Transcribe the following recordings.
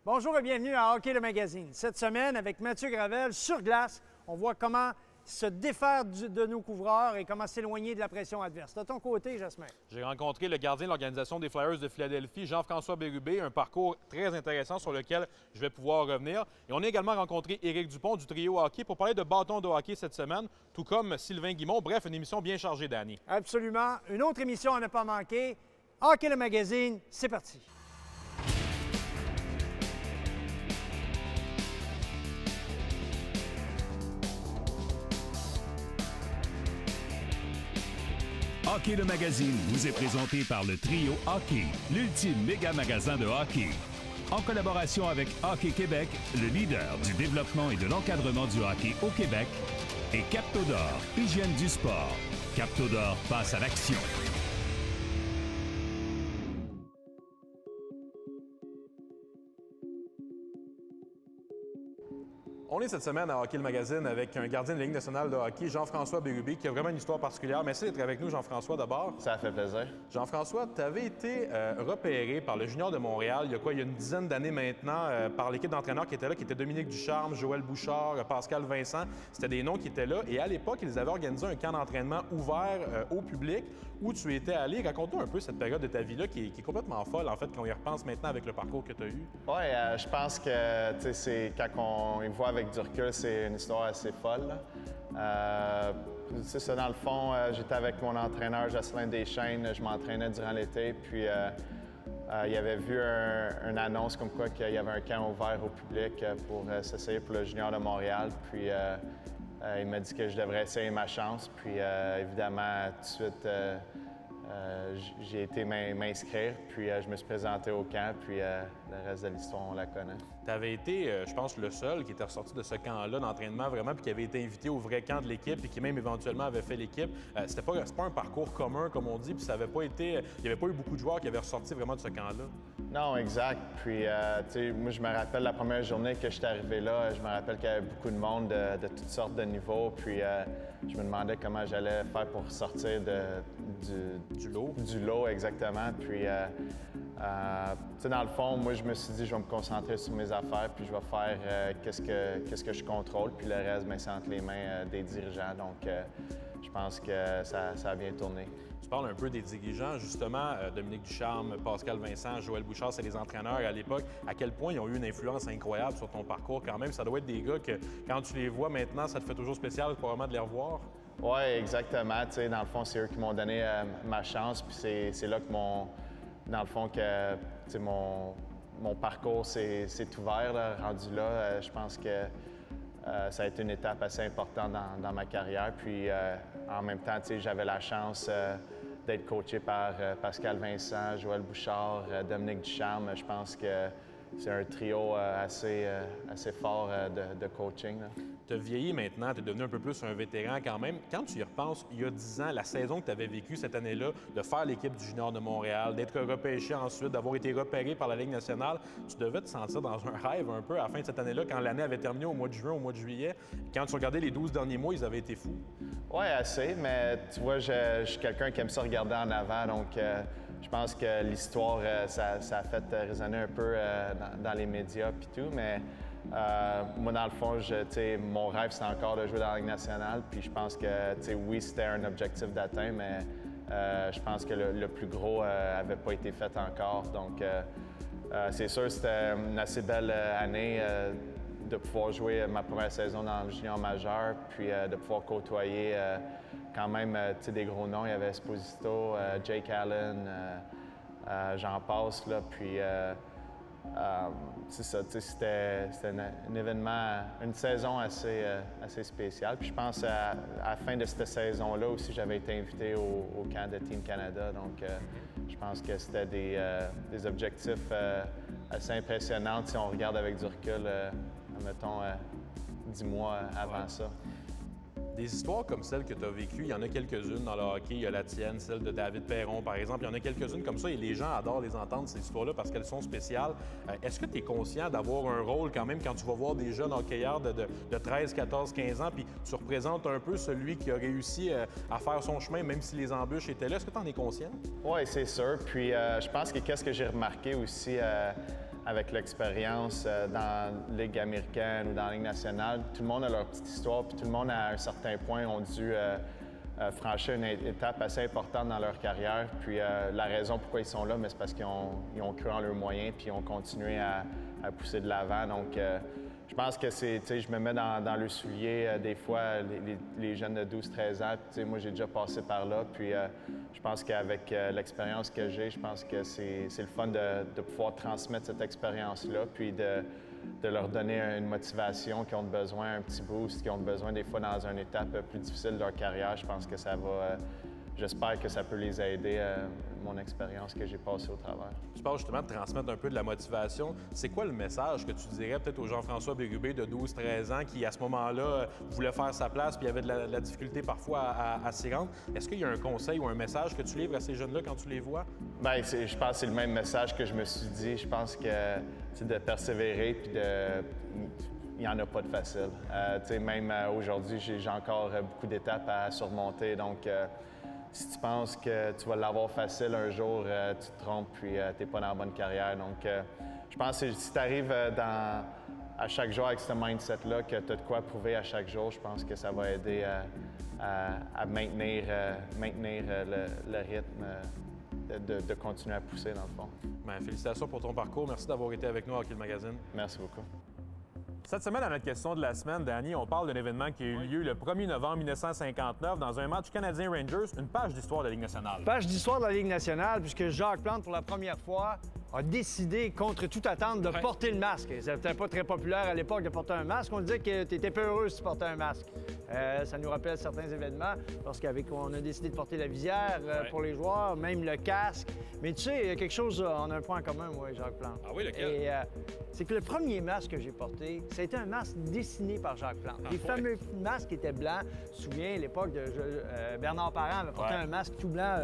Bonjour et bienvenue à Hockey le Magazine. Cette semaine, avec Mathieu Gravel, sur glace, on voit comment se défaire de nos couvreurs et comment s'éloigner de la pression adverse. De ton côté, Jasmin? J'ai rencontré le gardien de l'organisation des Flyers de Philadelphie, Jean-François Bérubé, un parcours très intéressant sur lequel je vais pouvoir revenir. Et on a également rencontré Éric Dupont du trio hockey pour parler de bâton de hockey cette semaine, tout comme Sylvain Guimond. Bref, une émission bien chargée, Danny. Absolument. Une autre émission à ne pas manquer. Hockey le Magazine, c'est parti. Hockey le Magazine vous est présenté par le Trio Hockey, l'ultime méga magasin de hockey. En collaboration avec Hockey Québec, le leader du développement et de l'encadrement du hockey au Québec, et Captodor, hygiène du sport. Captodor passe à l'action. On est cette semaine à Hockey le Magazine avec un gardien de la Ligue nationale de hockey, Jean-François Bérubé, qui a vraiment une histoire particulière. Merci d'être avec nous, Jean-François, d'abord. Ça fait plaisir. Jean-François, tu avais été repéré par le Junior de Montréal il y a une dizaine d'années maintenant, par l'équipe d'entraîneurs qui était là, qui était Dominique Ducharme, Joël Bouchard, Pascal Vincent. C'était des noms qui étaient là. Et à l'époque, ils avaient organisé un camp d'entraînement ouvert au public où tu étais allé. Raconte-nous un peu cette période de ta vie-là qui est complètement folle, en fait, quand on y repense maintenant avec le parcours que tu as eu. Oui, je pense que c'est quand on y voit avec du recul, c'est une histoire assez folle. C'est ça, dans le fond, j'étais avec mon entraîneur Jocelyn Deschênes, je m'entraînais durant l'été, puis il avait vu une annonce comme quoi qu'il y avait un camp ouvert au public pour s'essayer pour le Junior de Montréal, puis il m'a dit que je devrais essayer ma chance, puis évidemment, tout de suite, j'ai été m'inscrire, puis je me suis présenté au camp, puis le reste de l'histoire, on la connaît. Tu avais été, je pense, le seul qui était ressorti de ce camp-là d'entraînement vraiment, puis qui avait été invité au vrai camp de l'équipe et qui même éventuellement avait fait l'équipe. C'était pas un parcours commun, comme on dit, puis ça avait pas été, il n'y avait pas eu beaucoup de joueurs qui avaient ressorti vraiment de ce camp-là. Non, exact. Puis, tu sais, moi, je me rappelle la première journée que j'étais arrivé là, je me rappelle qu'il y avait beaucoup de monde de toutes sortes de niveaux, puis je me demandais comment j'allais faire pour sortir Du lot. Du lot, exactement. Puis, tu sais, dans le fond, moi, je me suis dit, je vais me concentrer sur mes affaires, puis je vais faire qu'est-ce que je contrôle, puis le reste, bien, c'est entre les mains des dirigeants. Donc, je pense que ça a bien tourné. Tu parles un peu des dirigeants, justement, Dominique Ducharme, Pascal Vincent, Joël Bouchard, c'est les entraîneurs à l'époque. À quel point ils ont eu une influence incroyable sur ton parcours quand même? Ça doit être des gars que, quand tu les vois maintenant, ça te fait toujours spécial probablement de les revoir? Oui, exactement. Tu sais, dans le fond, c'est eux qui m'ont donné ma chance, puis c'est là que dans le fond, que tu sais, mon parcours s'est ouvert, là, rendu là. Je pense que ça a été une étape assez importante dans ma carrière. Puis en même temps, tu sais, j'avais la chance d'être coaché par Pascal Vincent, Joël Bouchard, Dominique Ducharme. Je pense que c'est un trio assez fort de coaching. Tu as vieilli maintenant, tu es devenu un peu plus un vétéran quand même. Quand tu y repenses, il y a 10 ans, la saison que tu avais vécue cette année-là, de faire l'équipe du Junior de Montréal, d'être repêché ensuite, d'avoir été repéré par la Ligue nationale, tu devais te sentir dans un rêve un peu à la fin de cette année-là, quand l'année avait terminé au mois de juin, au mois de juillet. Quand tu regardais les 12 derniers mois, ils avaient été fous. Oui, assez, mais tu vois, je suis quelqu'un qui aime ça regarder en avant, donc je pense que l'histoire, ça a fait résonner un peu dans les médias et tout, mais moi, dans le fond, mon rêve, c'est encore de jouer dans la Ligue nationale. Puis je pense que, oui, c'était un objectif d'atteindre, mais je pense que le plus gros n'avait pas été fait encore. Donc, c'est sûr, c'était une assez belle année de pouvoir jouer ma première saison dans le junior majeur, puis de pouvoir côtoyer quand même des gros noms. Il y avait Esposito, Jake Allen, j'en passe, là, puis c'est ça, c'était un événement, une saison assez spéciale. Puis je pense à la fin de cette saison-là aussi, j'avais été invité au camp de Team Canada. Donc, je pense que c'était des objectifs assez impressionnants si on regarde avec du recul, mettons, 10 mois avant ça. Des histoires comme celle que tu as vécues, il y en a quelques-unes dans le hockey. Il y a la tienne, celle de David Perron, par exemple. Il y en a quelques-unes comme ça et les gens adorent les entendre, ces histoires-là, parce qu'elles sont spéciales. Est-ce que tu es conscient d'avoir un rôle quand même quand tu vas voir des jeunes hockeyeurs de 13, 14, 15 ans, puis tu représentes un peu celui qui a réussi à faire son chemin, même si les embûches étaient là? Est-ce que tu en es conscient? Oui, c'est sûr. Puis je pense que qu'est-ce que j'ai remarqué aussi avec l'expérience dans la Ligue américaine ou dans la Ligue nationale, tout le monde a leur petite histoire, puis tout le monde, à un certain point, ont dû franchir une étape assez importante dans leur carrière. Puis la raison pourquoi ils sont là, c'est parce qu'ils ont cru en leurs moyens, puis ils ont continué à pousser de l'avant. Donc, je pense que c'est, tu sais, je me mets dans le soulier des fois, les jeunes de 12-13 ans. Tu sais, moi, j'ai déjà passé par là. Puis je pense qu'avec l'expérience que j'ai, je pense que c'est le fun de pouvoir transmettre cette expérience-là, puis de leur donner une motivation qu'ils ont besoin, un petit boost, qu'ils ont besoin des fois dans une étape plus difficile de leur carrière. Je pense que ça va... J'espère que ça peut les aider, mon expérience que j'ai passée au travers. Tu parles justement de transmettre un peu de la motivation. C'est quoi le message que tu dirais peut-être au Jean-François Bérubé de 12-13 ans qui, à ce moment-là, voulait faire sa place puis avait de la difficulté parfois à s'y rendre? Est-ce qu'il y a un conseil ou un message que tu livres à ces jeunes-là quand tu les vois? Bien, je pense que c'est le même message que je me suis dit. Je pense que c'est de persévérer puis il n'y en a pas de facile. Même aujourd'hui, j'ai encore beaucoup d'étapes à surmonter. Donc, si tu penses que tu vas l'avoir facile un jour, tu te trompes puis tu n'es pas dans la bonne carrière. Donc, je pense que si tu arrives à chaque jour avec ce mindset-là, que tu as de quoi prouver à chaque jour, je pense que ça va aider à maintenir le rythme, de continuer à pousser dans le fond. Bien, félicitations pour ton parcours. Merci d'avoir été avec nous à Hockey le Magazine. Merci beaucoup. Cette semaine, à notre question de la semaine, Danny, on parle d'un événement qui a eu lieu le 1er novembre 1959 dans un match Canadien-Rangers, une page d'histoire de la Ligue nationale. Page d'histoire de la Ligue nationale, puisque Jacques Plante, pour la première fois, a décidé, contre toute attente, de porter le masque. C'était pas très populaire à l'époque de porter un masque. On disait que tu étais peu heureux si tu portais un masque. Ça nous rappelle certains événements, parce qu'on a décidé de porter la visière pour les joueurs, même le casque. Mais tu sais, il y a quelque chose, on a un point en commun, moi et Jacques Plante. Ah oui, lequel? Et c'est que le premier masque que j'ai porté, c'était un masque dessiné par Jacques Plante. Les fameux masques étaient blancs. Tu te souviens, à l'époque, Bernard Parent avait porté un masque tout blanc.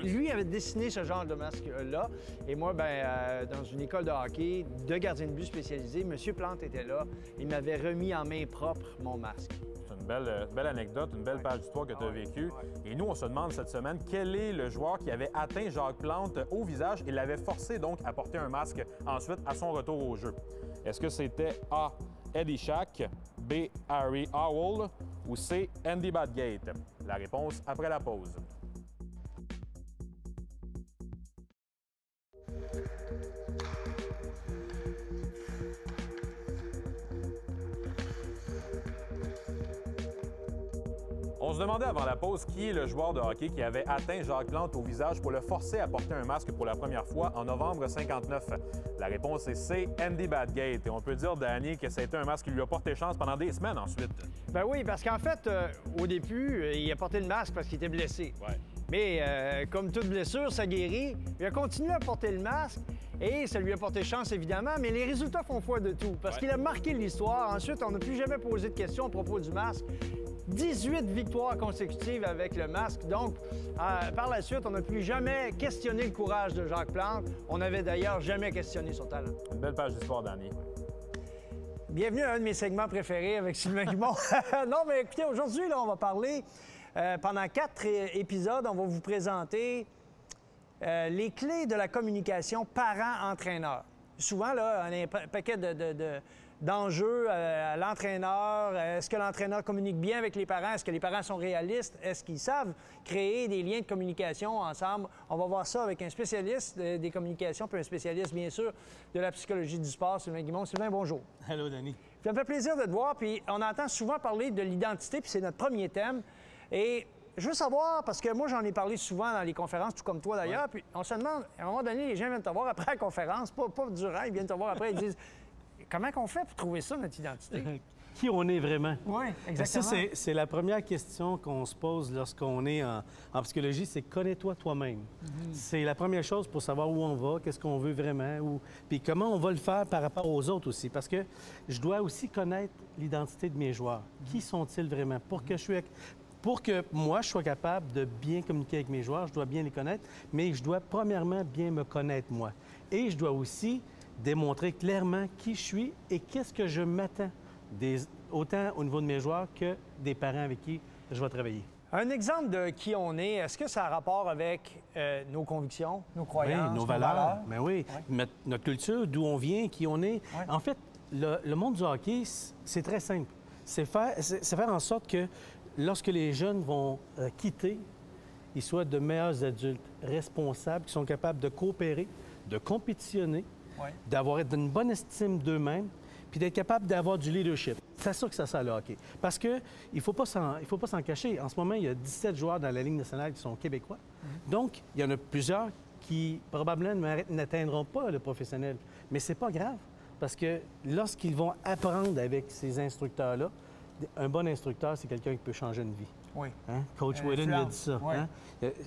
Lui avait dessiné ce genre de masque-là. Et moi, dans une école de hockey, de gardien de but spécialisé, M. Plante était là. Il m'avait remis en main propre mon masque. C'est une belle anecdote, une belle page d'histoire que tu as vécue. Et nous, on se demande cette semaine quel est le joueur qui avait atteint Jacques Plante au visage et l'avait forcé donc à porter un masque ensuite à son retour au jeu. Est-ce que c'était A. Eddie Shack, B. Harry Howell ou C. Andy Badgate? La réponse après la pause. On se demandait avant la pause qui est le joueur de hockey qui avait atteint Jacques Plante au visage pour le forcer à porter un masque pour la première fois en novembre 59. La réponse est C, Andy Badgate. Et on peut dire, Danny, que ça a été un masque qui lui a porté chance pendant des semaines ensuite. Ben oui, parce qu'en fait, au début, il a porté le masque parce qu'il était blessé. Ouais. Mais comme toute blessure, ça guérit. Il a continué à porter le masque et ça lui a porté chance, évidemment, mais les résultats font foi de tout parce qu'il a marqué l'histoire. Ensuite, on n'a plus jamais posé de questions à propos du masque. 18 victoires consécutives avec le masque. Donc, par la suite, on n'a plus jamais questionné le courage de Jacques Plante. On n'avait d'ailleurs jamais questionné son talent. Une belle page d'histoire, Danny. Bienvenue à un de mes segments préférés avec Sylvain Guimond. Non, mais écoutez, aujourd'hui, là, on va parler, pendant 4 épisodes, on va vous présenter les clés de la communication parent-entraîneur. Souvent, là, on a un paquet d'enjeux à l'entraîneur. Est-ce que l'entraîneur communique bien avec les parents? Est-ce que les parents sont réalistes? Est-ce qu'ils savent créer des liens de communication ensemble? On va voir ça avec un spécialiste des communications, puis un spécialiste, bien sûr, de la psychologie du sport, Sylvain Guimond. Sylvain, bonjour. Allô, Denis. Ça me fait plaisir de te voir, puis on entend souvent parler de l'identité, puis c'est notre premier thème. Et je veux savoir, parce que moi, j'en ai parlé souvent dans les conférences, tout comme toi d'ailleurs, puis on se demande, à un moment donné, les gens viennent te voir après la conférence, pas durant, ils viennent te voir après, ils disent... Comment on fait pour trouver ça, notre identité? Qui on est vraiment? Oui, exactement. Ça, c'est la première question qu'on se pose lorsqu'on est en psychologie, c'est connais-toi toi-même. C'est la première chose pour savoir où on va, qu'est-ce qu'on veut vraiment, puis comment on va le faire par rapport aux autres aussi. Parce que je dois aussi connaître l'identité de mes joueurs. Qui sont-ils vraiment? Pour que moi, je sois capable de bien communiquer avec mes joueurs, je dois bien les connaître, mais je dois premièrement bien me connaître moi. Et je dois aussi démontrer clairement qui je suis et qu'est-ce que je m'attends, autant au niveau de mes joueurs que des parents avec qui je vais travailler. Un exemple de qui on est, est-ce que ça a rapport avec nos convictions, nos croyances, nos valeurs? Mais oui, notre culture, d'où on vient, qui on est. Ouais. En fait, le monde du hockey, c'est très simple. C'est faire en sorte que lorsque les jeunes vont quitter, ils soient de meilleurs adultes, responsables, qui sont capables de coopérer, de compétitionner, d'avoir une bonne estime d'eux-mêmes, puis d'être capable d'avoir du leadership. C'est ça que ça sert le hockey. Parce qu'il ne faut pas s'en cacher. En ce moment, il y a 17 joueurs dans la Ligue nationale qui sont québécois. Donc, il y en a plusieurs qui probablement n'atteindront pas le professionnel. Mais c'est pas grave, parce que lorsqu'ils vont apprendre avec ces instructeurs-là, un bon instructeur, c'est quelqu'un qui peut changer une vie. Oui. Hein? Coach Whedon a dit ça. Oui. Hein?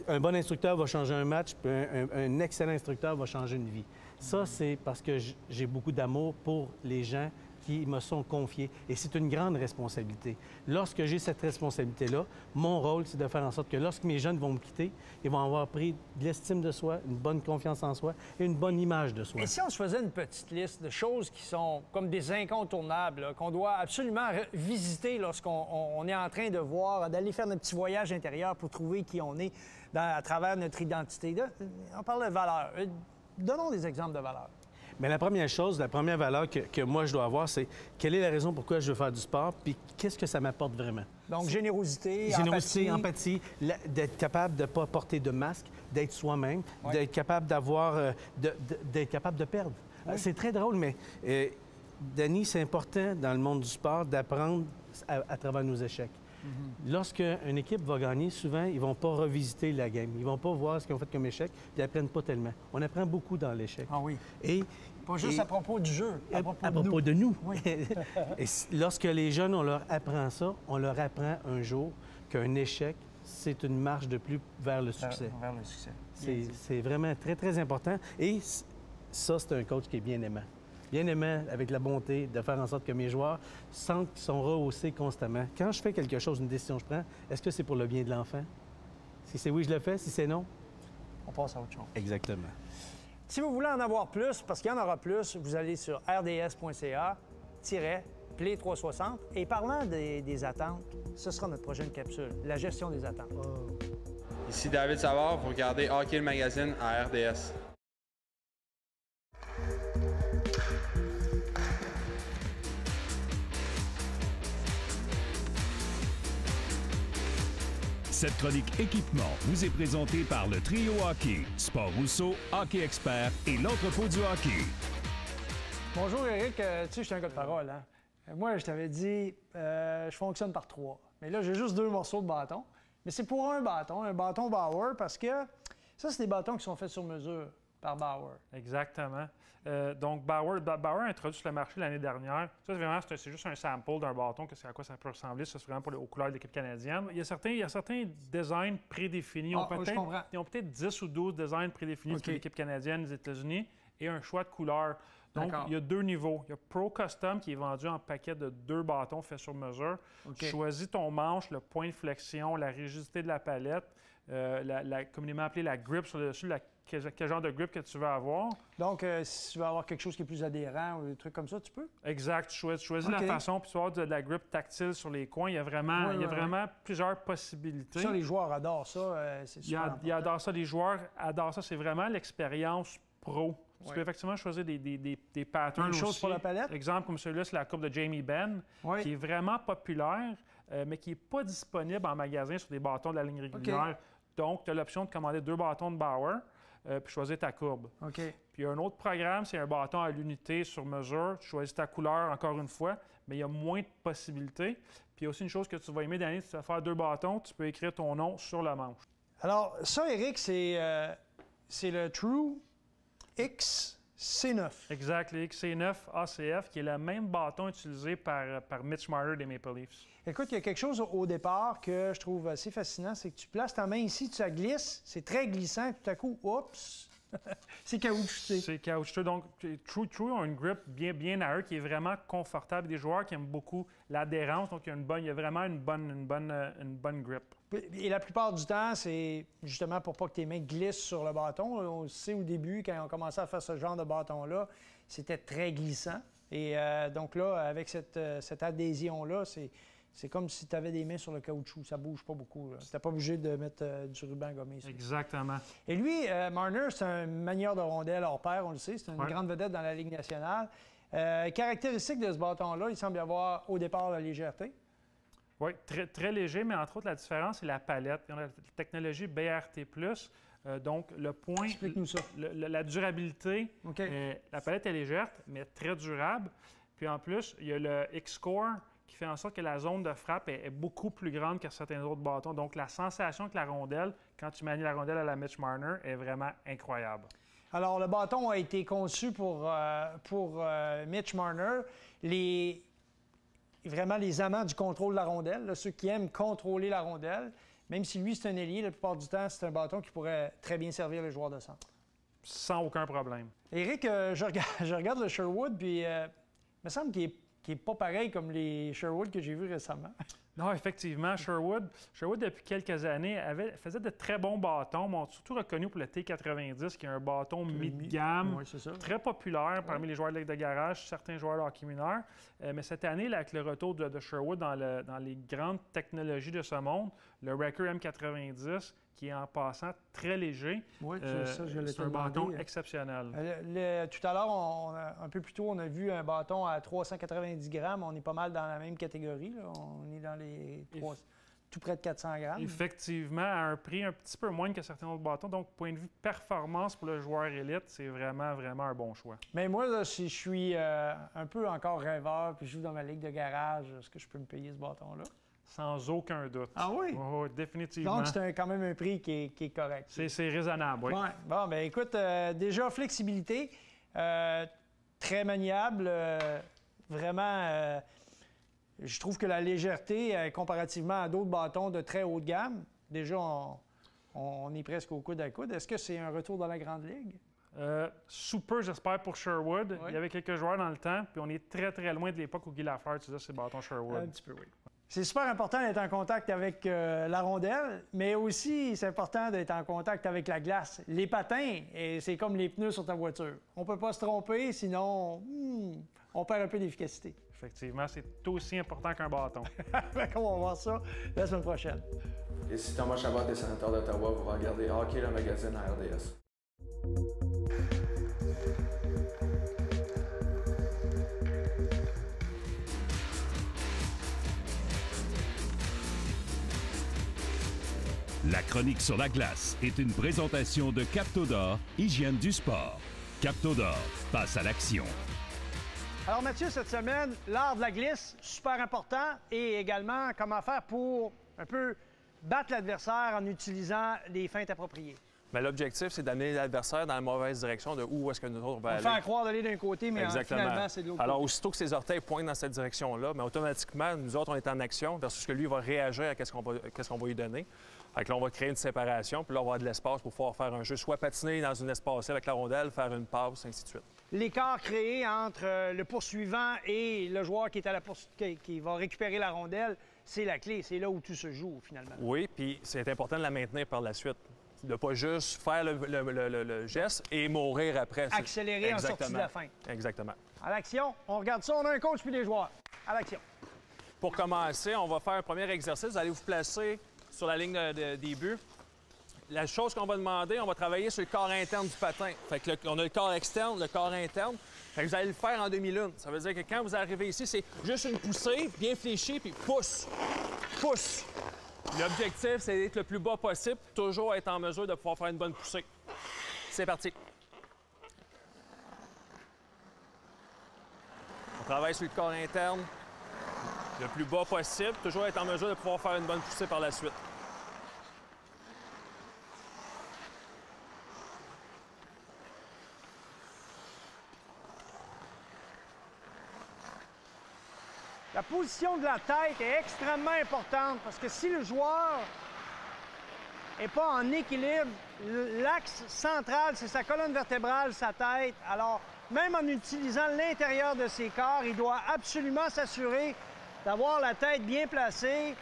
Un bon instructeur va changer un match, puis un excellent instructeur va changer une vie. Ça, c'est parce que j'ai beaucoup d'amour pour les gens qui me sont confiés. Et c'est une grande responsabilité. Lorsque j'ai cette responsabilité-là, mon rôle, c'est de faire en sorte que lorsque mes jeunes vont me quitter, ils vont avoir pris de l'estime de soi, une bonne confiance en soi et une bonne image de soi. Et si on se faisait une petite liste de choses qui sont comme des incontournables, là, qu'on doit absolument visiter lorsqu'on est en train de voir, d'aller faire notre petit voyage intérieur pour trouver qui on est à travers notre identité. Là, on parle de valeurs. Donnons des exemples de valeurs. Mais la première chose, la première valeur que moi je dois avoir, c'est quelle est la raison pourquoi je veux faire du sport, puis qu'est-ce que ça m'apporte vraiment. Donc, générosité, empathie, d'être capable de ne pas porter de masque, d'être soi-même, d'être capable d'être capable de perdre. C'est très drôle, mais Danny, c'est important dans le monde du sport d'apprendre à travers nos échecs. Lorsqu'une équipe va gagner, souvent, ils ne vont pas revisiter la game. Ils ne vont pas voir ce qu'ils ont fait comme échec, puis ils n'apprennent pas tellement. On apprend beaucoup dans l'échec. Ah oui. Et pas juste à propos du jeu, à propos de nous. Oui. Et lorsque les jeunes, on leur apprend ça, on leur apprend un jour qu'un échec, c'est une marche de plus vers le succès. Vers le succès. C'est vraiment très, très important. Et ça, c'est un coach qui est bien aimant. Bien aimant, avec la bonté de faire en sorte que mes joueurs sentent qu'ils sont rehaussés constamment. Quand je fais quelque chose, une décision que je prends, est-ce que c'est pour le bien de l'enfant? Si c'est oui, je le fais. Si c'est non, on passe à autre chose. Exactement. Si vous voulez en avoir plus, parce qu'il y en aura plus, vous allez sur rds.ca-play 360. Et parlant des attentes, ce sera notre prochaine capsule, la gestion des attentes. Ici David Savard, vous regardez Hockey le magazine à RDS. Cette chronique équipement vous est présentée par le Trio Hockey, Sport Rousseau, Hockey Expert et l'entrepôt du hockey. Bonjour Éric, tu sais, je suis un gars de parole, hein? Moi, je t'avais dit, je fonctionne par 3. Mais là, j'ai juste 2 morceaux de bâton. Mais c'est pour un bâton Bauer, parce que ça, c'est des bâtons qui sont faits sur mesure par Bauer. Exactement. Donc, Bauer a introduit sur le marché l'année dernière. Ça, c'est juste un sample d'un bâton, à quoi ça peut ressembler. Ça, c'est vraiment aux couleurs de l'équipe canadienne. Il y a certains designs prédéfinis. Ils ont peut-être 10 ou 12 designs prédéfinis de l'équipe canadienne des États-Unis et un choix de couleurs. Donc, il y a 2 niveaux. Il y a Pro Custom qui est vendu en paquet de 2 bâtons faits sur mesure. Choisis ton manche, le point de flexion, la rigidité de la palette, communément appelée la grip sur le dessus, quel genre de grip que tu veux avoir. Donc, si tu veux avoir quelque chose qui est plus adhérent ou des trucs comme ça, tu peux? Exact. Tu choisis la façon, puis tu vas avoir de la grip tactile sur les coins. Il y a vraiment plusieurs possibilités. Ça, les joueurs adorent ça. C'est super ils adorent ça. Les joueurs adorent ça. C'est vraiment l'expérience pro. Tu peux effectivement choisir des patterns aussi. Une chose pour la palette? Exemple comme celui-là, c'est la coupe de Jamie Benn, qui est vraiment populaire, mais qui n'est pas disponible en magasin sur des bâtons de la ligne régulière. Donc, tu as l'option de commander 2 bâtons de Bauer, puis choisir ta courbe. Puis un autre programme, c'est un bâton à l'unité sur mesure. Tu choisis ta couleur encore une fois, mais il y a moins de possibilités. Puis il y a aussi une chose que tu vas aimer, Danny, si tu vas faire 2 bâtons, tu peux écrire ton nom sur la manche. Alors, ça, Éric, c'est le True XC9. Exact, le XC9 ACF, qui est le même bâton utilisé par Mitch Marner des Maple Leafs. Écoute, il y a quelque chose au départ que je trouve assez fascinant, c'est que tu places ta main ici, tu la glisses, c'est très glissant, et tout à coup, oups, c'est caoutchouté. C'est caoutchouteux. Donc, True ont une grip bien à eux qui est vraiment confortable. Des joueurs qui aiment beaucoup l'adhérence, donc il y a vraiment une bonne grip. Et la plupart du temps, c'est justement pour pas que tes mains glissent sur le bâton. On sait au début, quand on commençait à faire ce genre de bâton-là, c'était très glissant. Et donc là, avec cette adhésion-là, c'est comme si tu avais des mains sur le caoutchouc. Ça bouge pas beaucoup. Tu n'es pas obligé de mettre du ruban gommé. Exactement. Et lui, Marner, c'est un manieur de rondelle hors pair, on le sait. C'est une grande vedette dans la Ligue nationale. Caractéristique de ce bâton-là, il semble y avoir au départ la légèreté. Oui, très, très léger, mais entre autres, la différence, c'est la palette. On a la technologie BRT+. Donc, le point... Explique-nous ça. La durabilité, OK. La palette est légère, mais très durable. Puis en plus, il y a le X-Core qui fait en sorte que la zone de frappe est beaucoup plus grande que certains autres bâtons. Donc, la sensation que la rondelle, quand tu manies la rondelle à la Mitch Marner, est vraiment incroyable. Alors, le bâton a été conçu pour Mitch Marner. Vraiment les amants du contrôle de la rondelle, là, ceux qui aiment contrôler la rondelle. Même si lui, c'est un ailier, la plupart du temps, c'est un bâton qui pourrait très bien servir les joueurs de centre. Sans aucun problème. Éric, je regarde le Sherwood, puis il me semble qu'il n'est pas pareil comme les Sherwood que j'ai vus récemment. Non, effectivement, Sherwood, depuis quelques années, faisait de très bons bâtons, mais surtout reconnu pour le T90, qui est un bâton mid-gamme, très populaire parmi les joueurs de garage, certains joueurs de hockey mineur. Mais cette année, là, avec le retour de Sherwood dans les grandes technologies de ce monde, le Wrecker M90, qui est en passant très léger, c'est un bâton exceptionnel. Tout à l'heure, un peu plus tôt, on a vu un bâton à 390 grammes. On est pas mal dans la même catégorie. Là. On est dans les tout près de 400 grammes. Effectivement, à un prix un petit peu moins que certains autres bâtons. Donc, point de vue performance pour le joueur élite, c'est vraiment, vraiment un bon choix. Mais moi, là, si je suis un peu encore rêveur puis je joue dans ma ligue de garage, est-ce que je peux me payer ce bâton-là? Sans aucun doute. Ah oui? Oh, définitivement. Donc, c'est quand même un prix qui est correct. C'est raisonnable, oui. Ouais. Bon, bien, écoute, déjà, flexibilité, très maniable, vraiment... je trouve que la légèreté, comparativement à d'autres bâtons de très haut de gamme, déjà, on est presque au coude à coude. Est-ce que c'est un retour dans la Grande Ligue? Super, j'espère, pour Sherwood. Oui. Il y avait quelques joueurs dans le temps, puis on est très, très loin de l'époque où Guy Lafleur utilisait ses bâtons Sherwood. Un petit peu, oui. C'est super important d'être en contact avec la rondelle, mais aussi c'est important d'être en contact avec la glace. Les patins, c'est comme les pneus sur ta voiture. On ne peut pas se tromper, sinon on perd un peu d'efficacité. Effectivement, c'est aussi important qu'un bâton. On va voir ça la semaine prochaine. Ici Thomas Chabot des Sénateurs d'Ottawa. Vous regardez Hockey, le magazine à RDS. La chronique sur la glace est une présentation de Captodor, hygiène du sport. Captodor, passe à l'action. Alors Mathieu, cette semaine, l'art de la glisse, super important, et également comment faire pour un peu battre l'adversaire en utilisant des feintes appropriées. Bien, l'objectif, c'est d'amener l'adversaire dans la mauvaise direction de où est-ce que nous autres on va aller. Faire croire d'aller d'un côté, mais finalement, c'est de l'autre côté. Alors, aussitôt que ses orteils pointent dans cette direction-là, bien, automatiquement, nous autres, on est en action versus que lui va réagir à qu'est-ce qu'on va lui donner. Fait que là, on va créer une séparation, puis là, on va avoir de l'espace pour pouvoir faire un jeu, soit patiner dans une espace avec la rondelle, faire une passe, ainsi de suite. L'écart créé entre le poursuivant et le joueur qui est à la qui va récupérer la rondelle, c'est la clé. C'est là où tout se joue, finalement. Oui, puis c'est important de la maintenir par la suite. De ne pas juste faire le geste et mourir après. Accélérer en sortie de la fin. Exactement. À l'action, on regarde ça, on a un coach puis des joueurs. À l'action. Pour commencer, on va faire un premier exercice. Vous allez vous placer sur la ligne des buts. La chose qu'on va demander, on va travailler sur le corps interne du patin. Fait que on a le corps externe, le corps interne. Fait que vous allez le faire en demi-lune. Ça veut dire que quand vous arrivez ici, c'est juste une poussée, bien fléchie, puis pousse, pousse. L'objectif, c'est d'être le plus bas possible, toujours être en mesure de pouvoir faire une bonne poussée. C'est parti. On travaille sur le corps interne, le plus bas possible, toujours être en mesure de pouvoir faire une bonne poussée par la suite. La position de la tête est extrêmement importante parce que si le joueur n'est pas en équilibre, l'axe central, c'est sa colonne vertébrale, sa tête. Alors, même en utilisant l'intérieur de ses corps, il doit absolument s'assurer d'avoir la tête bien placée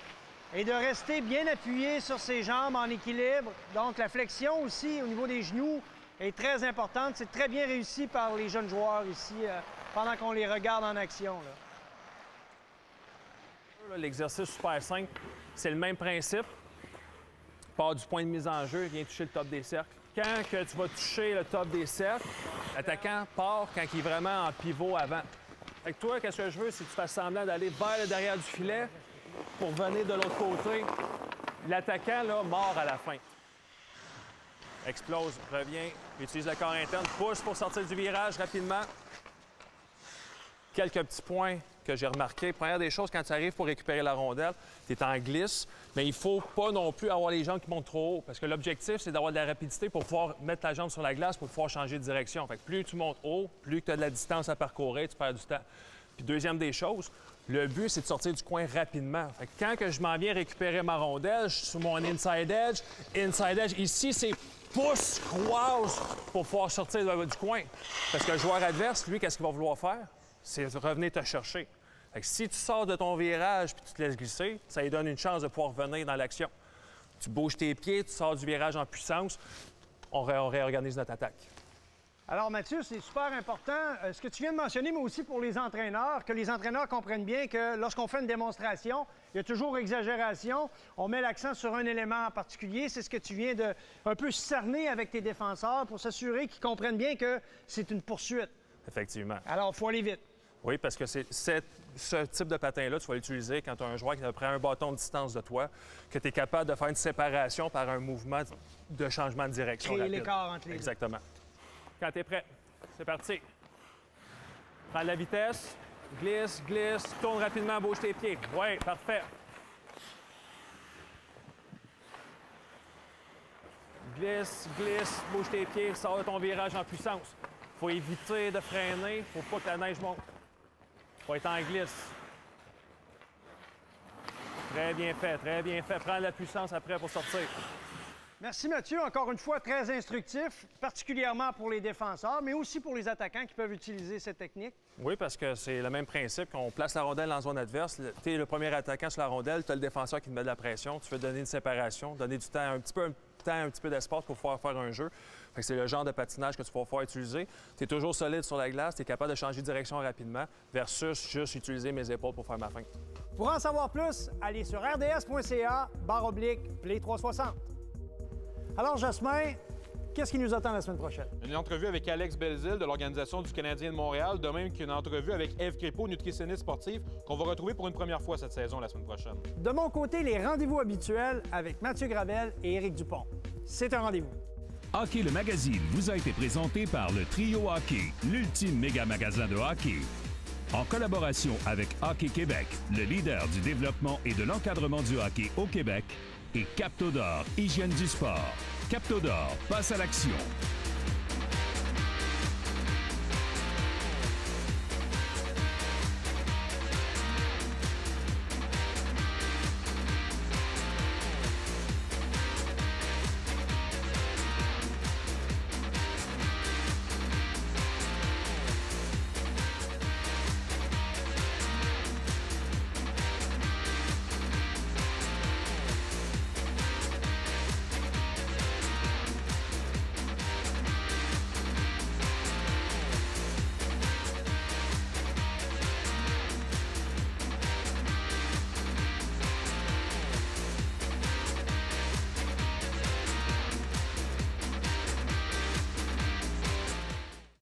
et de rester bien appuyé sur ses jambes en équilibre. Donc, la flexion aussi au niveau des genoux est très importante. C'est très bien réussi par les jeunes joueurs ici pendant qu'on les regarde en action, là. L'exercice super simple, c'est le même principe. Part du point de mise en jeu, viens toucher le top des cercles. Quand que tu vas toucher le top des cercles, l'attaquant part quand il est vraiment en pivot avant. Fait que toi, qu'est-ce que je veux, c'est que tu fasses semblant d'aller vers le derrière du filet pour venir de l'autre côté. L'attaquant, là, mord à la fin. Explose, revient, utilise le corps interne, pousse pour sortir du virage rapidement. Quelques petits points que j'ai remarqués. Première des choses, quand tu arrives pour récupérer la rondelle, tu es en glisse, mais il ne faut pas non plus avoir les jambes qui montent trop haut, parce que l'objectif, c'est d'avoir de la rapidité pour pouvoir mettre la jambe sur la glace pour pouvoir changer de direction. Fait que plus tu montes haut, plus tu as de la distance à parcourir, tu perds du temps. Puis deuxième des choses, le but, c'est de sortir du coin rapidement. Fait que quand que je m'en viens récupérer ma rondelle, je suis sur mon inside edge. Inside edge, ici, c'est pouce, croise pour pouvoir sortir du coin. Parce que le joueur adverse, lui, qu'est-ce qu'il va vouloir faire? C'est revenir te chercher. Fait que si tu sors de ton virage puis tu te laisses glisser, ça lui donne une chance de pouvoir revenir dans l'action. Tu bouges tes pieds, tu sors du virage en puissance, on réorganise notre attaque. Alors, Mathieu, c'est super important. Ce que tu viens de mentionner, mais aussi pour les entraîneurs, que les entraîneurs comprennent bien que lorsqu'on fait une démonstration, il y a toujours exagération. On met l'accent sur un élément en particulier. C'est ce que tu viens de un peu cerner avec tes défenseurs pour s'assurer qu'ils comprennent bien que c'est une poursuite. Effectivement. Alors, il faut aller vite. Oui, parce que c'est ce type de patin-là, tu vas l'utiliser quand tu as un joueur qui prend un bâton de distance de toi, que tu es capable de faire une séparation par un mouvement de changement de direction Créer rapide. l'écart entre les deux. Exactement. Quand tu es prêt, c'est parti. Prends la vitesse, glisse, glisse, tourne rapidement, bouge tes pieds. Oui, parfait. Glisse, glisse, bouge tes pieds, sors de ton virage en puissance. Il faut éviter de freiner, il ne faut pas que la neige monte. Il faut être en glisse. Très bien fait, très bien fait. Prends la puissance après pour sortir. Merci Mathieu, encore une fois très instructif, particulièrement pour les défenseurs, mais aussi pour les attaquants qui peuvent utiliser cette technique. Oui, parce que c'est le même principe qu'on place la rondelle en zone adverse. Tu es le premier attaquant sur la rondelle, tu as le défenseur qui te met de la pression, tu veux donner une séparation, donner du temps, un petit peu d'espace pour pouvoir faire un jeu. Fait que c'est le genre de patinage que tu vas pouvoir utiliser. Tu es toujours solide sur la glace, tu es capable de changer de direction rapidement versus juste utiliser mes épaules pour faire ma feinte. Pour en savoir plus, allez sur rds.ca/Play360. Alors, Jasmin, qu'est-ce qui nous attend la semaine prochaine? Une entrevue avec Alex Belzile de l'Organisation du Canadien de Montréal, de même qu'une entrevue avec Ève Crépeau, nutritionniste sportive, qu'on va retrouver pour une première fois cette saison la semaine prochaine. De mon côté, les rendez-vous habituels avec Mathieu Gravel et Éric Dupont. C'est un rendez-vous. Hockey le magazine vous a été présenté par le Trio Hockey, l'ultime méga magasin de hockey. En collaboration avec Hockey Québec, le leader du développement et de l'encadrement du hockey au Québec, et Captodor, hygiène du sport. Captodor, passe à l'action.